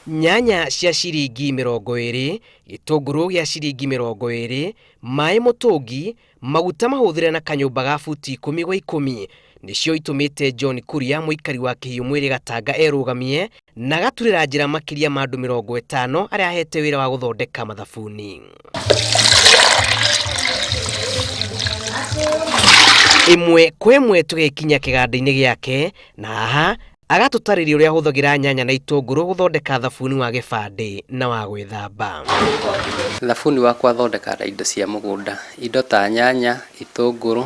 Nyanya cia ciringi 20, gitunguru gĩa ciringi 20, maĩ mũtũngi, maguta mahũthĩre na kanyũmba ga futi 10x10 nĩcio itũmĩte John Kuria mũikari wa Kĩhiũ Mwĩrĩ Gatanga erũgamie na gaturĩra njĩra makĩria ma andũ 50 arĩa ahete wĩra wa gũthondeka mathabuni. Imwe kwa imwe tũgekinya kĩganda-inĩ gĩake na haha agatũtarĩria ũrĩa ahũthagĩra nyanya na itũngũrũ gũthondeka thabuni wa gĩbandĩ na wa gwĩthamba. Thabuni wakwa thondekaga indo cia mũgũnda, indo ta nyanya, itũngũrũ,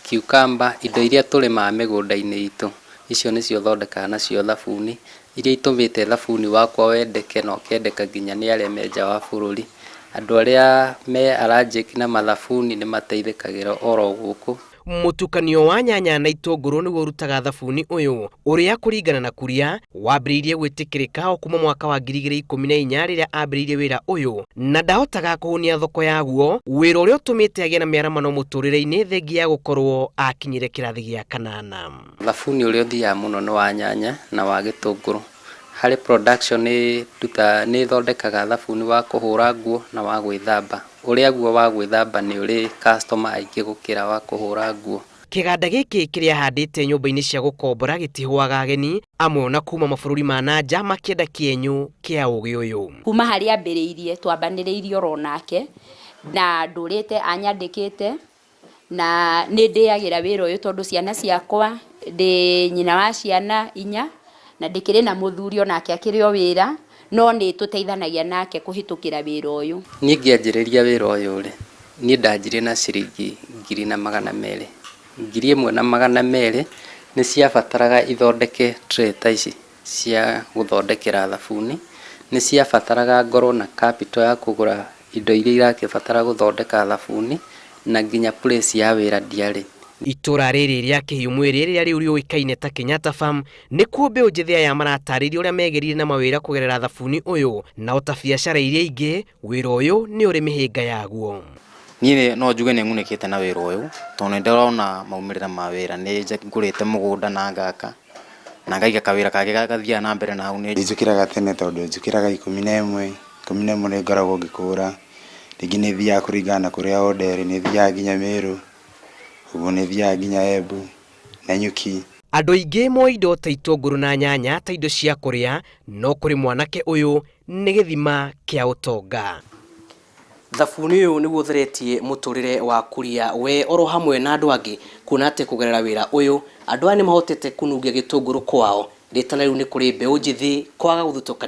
cucumber, indo iria tũrĩmaga mĩgũnda-inĩ itũ. Icio nĩcio thondekaga nacio thabuni, iria itũmĩte thabuni wakwa wendeke na ũkendeka nginya nĩ arĩa me nja wa bũrũri. Andũ arĩa me allergic na mathabuni nĩ mateithĩkagĩra oro gũkũ. Mũtukanio wa nyanya na itũngũrũ nĩguo ũrutaga thabuni ũyũ ũrĩa kũringana na Kuria wambĩrĩirie gwĩtĩkĩrĩka o kuma mwaka wa 2014 rĩrĩa ambĩrĩirie wĩra ũyũ na ndahotaga kũhunia thoko yaguo, wĩra ũrĩa ũtũmĩte agĩe na mĩaramano mũtũrĩre-inĩ thengia ya gũkorwo akinyire kĩrathi gĩa 8. Thabuni ũrĩa ũthiaga mũno nĩ wa nyanya na wa gĩtũngũrũ. Harĩ production nĩ thondekaga thabuni wa kũhũra nguo na wa gwĩthamba. Ũrĩa guo wa gwĩthamba nĩ ũrĩ customer aingĩ gũkĩra wa kũhũra nguo. Kĩganda gĩkĩ kĩrĩa handĩte nyũmba-inĩ cia gũkombora gĩtihũaga ageni, amwe ona kuma mabũrũri ma nanja makĩenda kĩenyũ kĩa ũgĩ ũyũ. Kuma harĩa ambĩrĩirie twambanĩrĩirie oro nake na ndũrĩte anyandĩkĩte na nĩ ndĩagĩra wĩra ũyũ tondũ ciana ciakwa ndĩ nyina wa ciana 4 na ndĩkĩrĩ na mũthuri onake akĩrĩ o wĩra, no nĩ tũteithanagia nake kũhĩtũkĩra wĩra ũyũ. Niĩ ngĩanjĩrĩria wĩra ũyũ rĩ, niĩ ndanjire na ciringi 1,200. 1,200 nĩ ciabataraga ithondeke tray ta ici cia gũthondekera thabuni, nĩ ciabataraga ngorwo na capital ya kũgũra indo iria irakĩbatara gũthondeka thabuni na nginya place ya wĩra ndiarĩ. Itũra rĩrĩ rĩa Kĩhiũ Mwĩrĩ rĩrĩa rĩu rĩũĩkaine ta Kenyatta Farm nĩkuo mbeũ njĩthĩ aya maratarĩria ũrĩa megerire na mawĩra kũgerera thabuni ũyũ na ota biacara iria ingĩ, wĩra ũyũ nĩ ũrĩ mĩhĩnga yaguo. Niĩ no njuge nĩ ngunĩkĩte na wĩra ũyũ tondũ nĩ ndĩrona maumĩrĩra ma wĩra, nĩ ngũrĩte mũgũnda na ngaka na ngaiga kawĩra kangĩ gathiaga na mbere na hau. Njũkĩraga tene tondũ njũkĩraga 11 nĩ ngoragwo ngĩkũra, rĩngĩ nĩ thiaga kũringana na kũrĩa order, nĩ thiaga nginya Meru, ũguo nĩ thiaga nginya Embu na Nyuki. Andũ aingĩ moĩ indo ta itũngũrũ na nyanya ta indo cia kũrĩa, no kũrĩ mwanake ũyũ nĩ gĩthima kĩa ũtonga. Thabuni ũyũ nĩguo ũtheretie mũtũrĩre wa Kuria we oro hamwe na andũ angĩ, kuona atĩ kũgerera wĩra ũyũ andũ aya nĩ mahotete kũnungia gĩtũngũrũ kwao. Rĩtana rĩu nĩ kũrĩ mbeũ njĩthĩ kwaga gũthutũka